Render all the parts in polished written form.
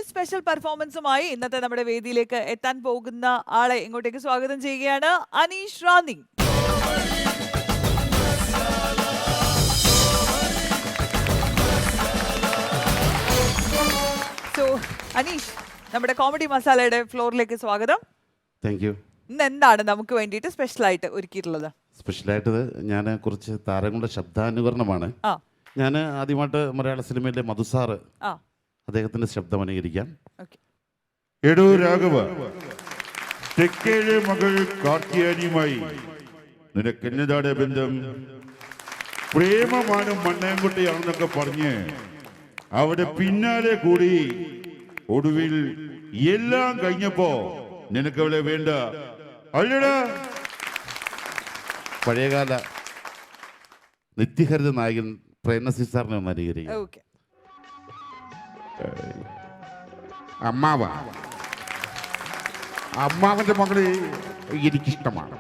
ഒരു സ്പെഷ്യൽ പെർഫോമൻസുമായി ഇന്നത്തെ നമ്മുടെ വേദിയിലേക്ക് എത്താൻ പോകുന്ന ആളെ ഇങ്ങോട്ടേക്ക് സ്വാഗതം ചെയ്യുകയാണ് അനീഷ് റാന്നി. സോ അനീഷ്, നമ്മുടെ കോമഡി മസാലയുടെ ഫ്ലോറിലേക്ക് സ്വാഗതം. Thank you. ഇന്ന് എന്താണ് നമുക്ക് വേണ്ടിയിട്ട് സ്പെഷ്യലായിട്ട് ഒരുക്കിയിട്ടുള്ളത്? സ്പെഷ്യലായിട്ട് ഞാൻ കുറച്ച് താരങ്ങളുടെ ശബ്ദാനുകരണമാണ്. ഞാൻ ആദ്യമായിട്ട് മലയാള സിനിമയിലെ മധുസാറ് അദ്ദേഹത്തിന്റെ ശബ്ദം അനുകരിക്കാം. എടോ രാഘവ, തെക്കേഴ് മകൾ കാർത്തിയാനിയുമായി നിനക്കെന്നതാണ് ബന്ധം? പ്രേമമാനും മണ്ണേൻകുട്ടിയാണെന്നൊക്കെ പറഞ്ഞ് അവിടെ പിന്നാലെ കൂടി ഒടുവിൽ എല്ലാം കഴിഞ്ഞപ്പോ നിനക്ക് അവളെ വേണ്ട അല്ലടാ? പഴയകാല നിത്യഹരിത നായകൻ പ്രേംനസീർ സാറിനെ ഒന്ന് അനുകരിക്കാം. അമ്മാവന്റെ മകള് എനിക്കിഷ്ടമാണ്.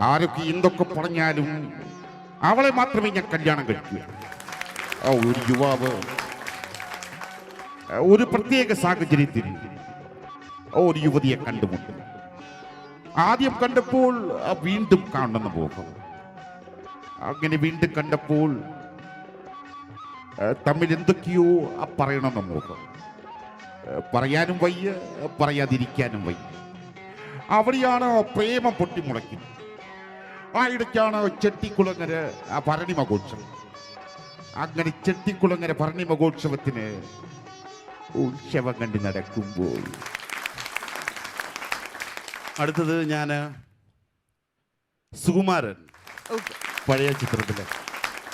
ആരൊക്കെ എന്തൊക്കെ പറഞ്ഞാലും അവളെ മാത്രമേ ഞാൻ കല്യാണം കഴിക്കൂ. ഒരു യുവാവ് ഒരു പ്രത്യേക സാഹചര്യത്തിൽ ഒരു യുവതിയെ കണ്ടുമുട്ടും. ആദ്യം കണ്ടപ്പോൾ വീണ്ടും കാണണമെന്ന് പോകും. അങ്ങനെ വീണ്ടും കണ്ടപ്പോൾ തമ്മിൽ എന്തൊക്കെയോ പറയണമെന്ന് നോക്കും. പറയാനും വയ്യ, പറയാതിരിക്കാനും വയ്യ. അവിടെയാണ് പ്രേമം പൊട്ടിമുളയ്ക്കുന്നത്. ആ ഇടയ്ക്കാണ് ചെട്ടിക്കുളങ്ങര ഭരണി മഹോത്സവം. അങ്ങനെ ചെട്ടിക്കുളങ്ങര ഭരണി മഹോത്സവത്തിന് ഉത്സവം കണ്ട് നടക്കുമ്പോൾ അടുത്തത് ഞാൻ സുകുമാരൻ, പഴയ ചിത്രത്തിലെ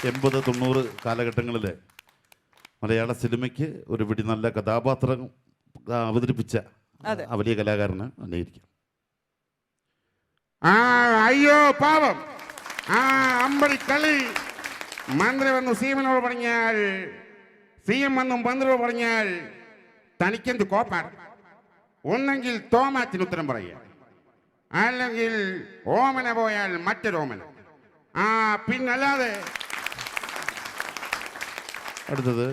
80-90 കാലഘട്ടങ്ങളിൽ മലയാള സിനിമയ്ക്ക് ഒരു പിടി നല്ല കഥാപാത്രം അവതരിപ്പിച്ച വലിയ കലാകാരന് അന്വേഷിക്കാം. അയ്യോ പാവം, അമ്പടിക്കളി. മന്ത്രി വന്നു സീമനോട് പറഞ്ഞാൽ, സീഎം വന്നും മന്ത്രിയോട് പറഞ്ഞാൽ തനിക്കെന്ത് കോപ്പാണ്? ഒന്നെങ്കിൽ തോമാത്തിന് ഉത്തരം പറയുക, അല്ലെങ്കിൽ ഓമന പോയാൽ മറ്റൊരു ഓമന. പിന്നല്ലാതെ. അടുത്തത്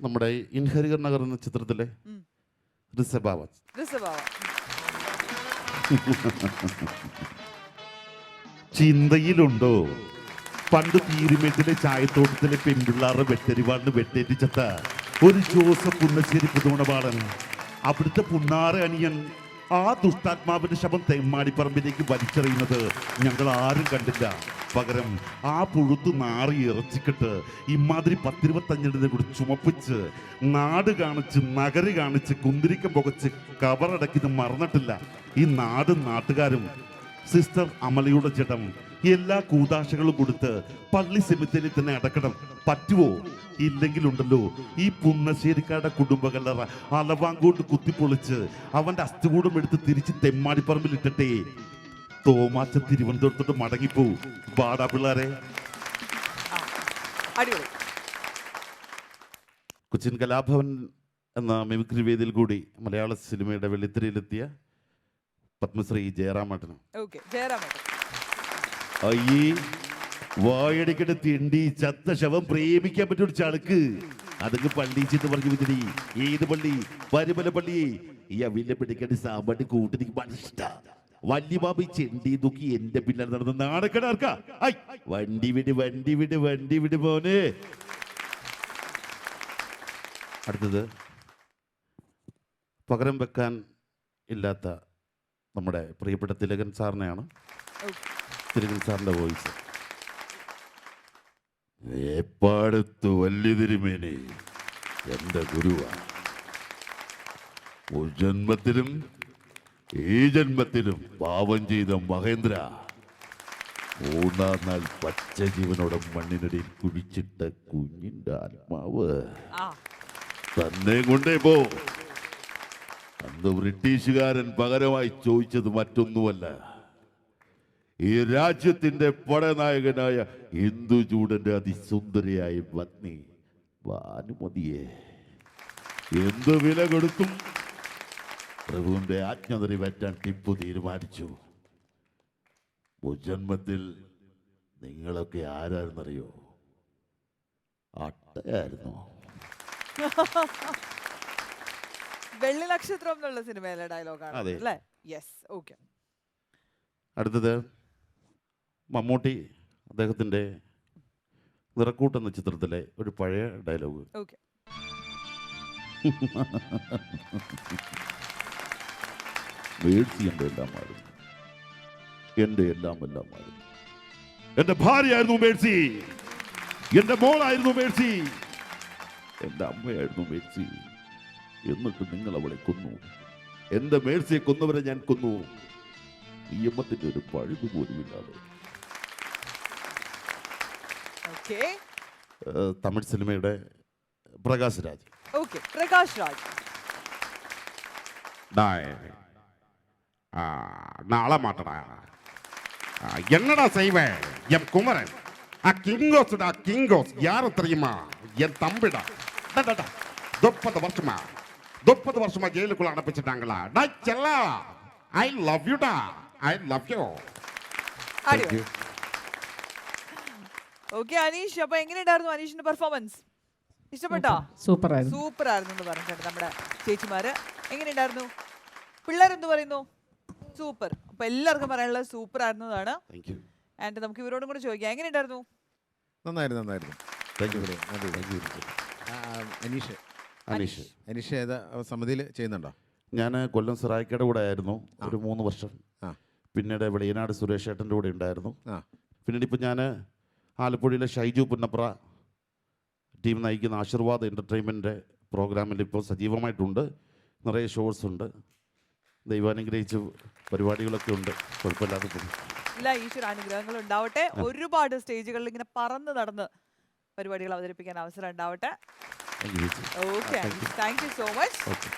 നമ്മുടെ ഇൻഹരികർ നഗർ എന്ന ചിത്രത്തിലെ ഋഷഭാവ. ചിന്തയിലുണ്ടോ പണ്ട് പീരുമേട്ടിലെ ചായത്തോട്ടത്തിലെ പെൺപിള്ളാറ് വെട്ടരിവാളിന് വെട്ടേറ്റിച്ചത്ത ഒരു ജോസഫ് പുന്നശ്ശേരി പുതുമണപാടൻ, അവിടുത്തെ പുണ്ണാറ അനിയൻ ആ ദുഷ്ടാത്മാവിന്റെ ശവം തെമ്മാടിപ്പറമ്പിലേക്ക് വലിച്ചെറിയുന്നത് ഞങ്ങൾ ആരും കണ്ടില്ല. പകരം ആ പുഴുത്തു നാറി ഇറച്ചിക്കിട്ട് ഇമാതിരി 10-25 കൂടി ചുമപ്പിച്ച് നാട് കാണിച്ച് നഗരി കാണിച്ച് കുന്തിരിക്കം പുകച്ച് കവറടക്കിത് മറന്നിട്ടില്ല ഈ നാടും നാട്ടുകാരും. സിസ്റ്റർ അമലയുടെ ജഡം എല്ലാ കൂതാശകളും കൊടുത്ത് പള്ളി സെമിത്തേരിയിൽ തന്നെ അടക്കണം. പറ്റുവോ? ഇല്ലെങ്കിലുണ്ടല്ലോ ഈ പുന്നശ്ശേരിക്കാരുടെ കുടുംബകല്ലറ അലവാങ്കോട്ട് കുത്തിപ്പൊളിച്ച് അവന്റെ അസ്ഥികൂടം എടുത്ത് തിരിച്ച് തെമ്മാടിപ്പറമ്പിൽ ഇട്ടിട്ടേ തോമാച്ച തിരുവനന്തപുരത്തോട്ട് മടങ്ങിപ്പോവും. പാടാ പിള്ളേരെ. കൊച്ചിൻ കലാഭവൻ എന്ന മിമിക്രി വേദിയിൽ കൂടി മലയാള സിനിമയുടെ വെള്ളിത്തിരയിലെത്തിയ പത്മശ്രീ ജയറാമേട്ടനും. അയ്യേ, വായടിക്കട്ട് തിണ്ടി ചത്ത ശവം പ്രേമിക്കാൻ പറ്റൊരു ചളുക്ക്. അതൊക്കെ പള്ളീച്ചെന്ന് പറഞ്ഞു വിതിരി. ഏത് പള്ളി? പരുമല പള്ളി. ഈ അവിലെ പിടിക്കേണ്ട സാമ്പാട്ടി കൂട്ടിനിക്ക് മനുഷ്യ വല്യ ബാബി ചെണ്ടി തൂക്കി എന്റെ പിന്നാലെ നടന്ന് നാണക്കടാർക്ക. വണ്ടി വിട് വണ്ടി വിട് വണ്ടി വിട് മോനെ. അടുത്തത് പകരം വെക്കാൻ ഇല്ലാത്ത നമ്മുടെ പ്രിയപ്പെട്ട തിലകൻ സാറിനെയാണ്. തിലകൻ സാറിന്റെ വോയിസ്. ഏപ്പാടത്ത് വലിയ തിരുമേനി എന്റെ ഗുരുവാണ്. ഒരു ജന്മത്തിലും ഈ ജന്മത്തിലും പാവം ചെയ്ത മഹേന്ദ്ര 3-ാം നാൾ പച്ച ജീവനോടെ മണ്ണിനടിയിൽ കുഴിച്ചിട്ട കുഞ്ഞിന്റെ ആത്മാവ് തന്നെ കൊണ്ടേ പോ. അന്ന് ബ്രിട്ടീഷുകാരൻ പകരമായി ചോദിച്ചത് മറ്റൊന്നുമല്ല, ഈ രാജ്യത്തിന്റെ പടനായകനായ ഹിന്ദുചൂടന്റെ അതിസുന്ദരിയായ പത്നി ഭാനുമതിയെ എന്തു വില കൊടുത്തും പ്രഭുവിന്റെ ആജ്ഞ നിറവേറ്റാൻ ടിപ്പു തീരുമാനിച്ചു. ജന്മത്തിൽ നിങ്ങളൊക്കെ ആരായിരുന്നറിയോ? അട്ടയായിരുന്നു. വെള്ളി നക്ഷത്രം എന്നുള്ള സിനിമയിലെ ഡയലോഗാണ് അതെ. അല്ലേ? Yes, okay. അടുത്തത് മമ്മൂട്ടി അദ്ദേഹത്തിൻ്റെ നിറക്കൂട്ട് എന്ന ചിത്രത്തിലെ ഒരു പഴയ ഡയലോഗ്. ഓക്കെ. മേഴ്സി എൻ്റെ എല്ലാമായിരുന്നു, എൻ്റെ എല്ലാമായിരുന്നു. എൻ്റെ ഭാര്യയായിരുന്നു മേഴ്സി, എൻ്റെ മോളായിരുന്നു മേഴ്സി, എൻ്റെ അമ്മയായിരുന്നു മേഴ്സി. എന്നിട്ട് നിങ്ങൾ അവളെ കൊന്നു. എൻ്റെ മേഴ്സിയെ കൊന്നവരെ ഞാൻ കൊന്നു, നിയമത്തിൻ്റെ ഒരു പഴുതു പോലുമില്ലാതെ. ഓക്കെ. തമിഴ് സിനിമയുടെ പ്രകാശ് രാജ്. ഓക്കെ, പ്രകാശ് രാജ്. நாளை மாட்டடா என்னடா செய்வேன் என் குமரன் கிங்கோஸ்டா கிங்கோஸ் யாரு தெரியுமா என் தம்பிடா 30 வருஷமா ஜெயிலுக்குள்ள அனுப்பிச்சிட்டாங்களா டா செல்லா ஐ லவ் யூடா ஐ லவ் யூ അടിപൊളി. ഓക്കെ അനീഷ്, അപ്പൊ എങ്ങനെയുണ്ടായിരുന്നു അനീഷിന്റെ പെർഫോമൻസ്? ഇഷ്ടപ്പെട്ടോ? സൂപ്പർ ആയിരുന്നു. സൂപ്പർ ആയിരുന്നു എന്ന് പറഞ്ഞിട്ടുണ്ട് നമ്മുടെ ചേച്ചിമാര്. എങ്ങനെയുണ്ടായിരുന്നു? പിള്ളേരെന്ത് പറയുന്നു? സൂപ്പർ. അപ്പൊ എല്ലാവർക്കും പറയാനുള്ളത് സൂപ്പർ ആയിരുന്നതാണ്. Thank you. ആൻഡ് നമുക്ക് ഇവരോടും കൂടെ ചോദിക്കാം, എങ്ങനെയുണ്ടായിരുന്നു? നന്നായിരുന്നു. Thank you. അനീഷ് ഏതാ സമിതിയിൽ ചെയ്യുന്നുണ്ടോ? ഞാൻ കൊല്ലം സിറായിക്കയുടെ കൂടെ ആയിരുന്നു ഒരു 3 വർഷം. പിന്നീട് വെളിയനാട് സുരേഷ് ഏട്ടൻ്റെ കൂടെ ഉണ്ടായിരുന്നു. പിന്നീട് ഇപ്പം ഞാൻ ആലപ്പുഴയിലെ ഷൈജു പുന്നപ്ര ടീം നയിക്കുന്ന ആശീർവാദ് എൻ്റർടൈൻമെൻറ്റ് പ്രോഗ്രാമിൽ ഇപ്പോൾ സജീവമായിട്ടുണ്ട്. നിറയെ ഷോസ് ഉണ്ട്, ദൈവാനുഗ്രഹിച്ച് പരിപാടികളൊക്കെ ഉണ്ട്. കുഴപ്പമില്ലാതെ പോകും. എല്ലാ ഈശ്വര അനുഗ്രഹങ്ങളും ഉണ്ടാവട്ടെ. ഒരുപാട് സ്റ്റേജുകളിൽ ഇങ്ങനെ പറന്ന് നടന്ന് പരിപാടികൾ അവതരിപ്പിക്കാൻ അവസരം ഉണ്ടാവട്ടെ. Thank you. Okay, thank you so much. Okay.